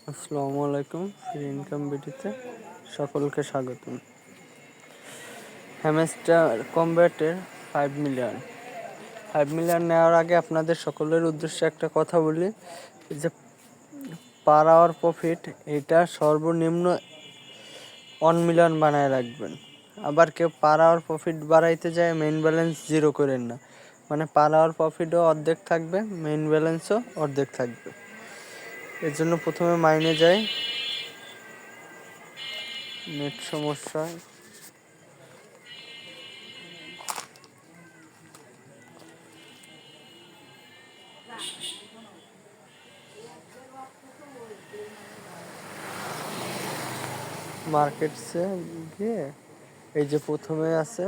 আসসালামু আলাইকুম। Free income ভিডিওতে সকলকে স্বাগতম। হ্যামস্টার কমব্যাটের 5 মিলিয়ন নেওয়ার আগে আপনাদের সকলের উদ্দেশ্যে একটা কথা বলি যে পার আওয়ার প্রফিট এটা সর্বনিম্ন 1 মিলিয়ন বানায় রাখবেন। আবার কেউ পার আওয়ার প্রফিট বাড়াইতে যায় মেইন ব্যালেন্স জিরো করেন না, মানে পার আওয়ার প্রফিটও অর্ধেক থাকবে, মেইন ব্যালেন্সও অর্ধেক থাকবে। এর জন্য প্রথমে মাইনে যায়, নেট সমস্যা, মার্কেটসে গিয়ে এই যে প্রথমে আছে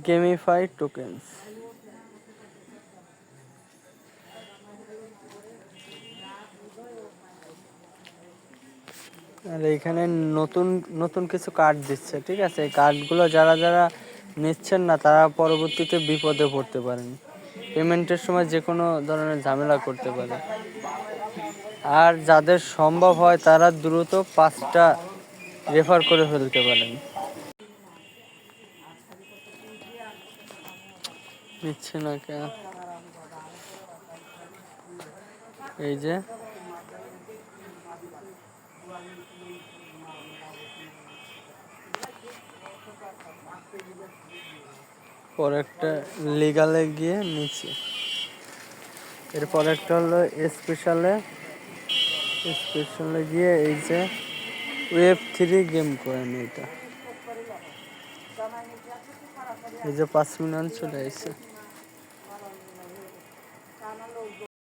গেমিফাইড টোকেন্স, আর এইখানে নতুন নতুন কিছু কার্ড দিচ্ছে। ঠিক আছে, এই কার্ডগুলো যারা যারা নিচ্ছেন না তারা পরবর্তীতে বিপদে পড়তে পারেন, পেমেন্টের সময় যে কোনো ধরনের ঝামেলা করতে পারে। আর যাদের সম্ভব হয় তারা দ্রুত 5টা রেফার করে ফেলতে পারেন। নিচ্ছে না কেন? এই যে পর একটা লিগালে গিয়ে নিচ্ছে, এরপর একটা হলো স্পেশালে গিয়ে এই যে Web3 গেম কয়েন, এটা এই যে 5 মিলিয়ন চলে আসছে।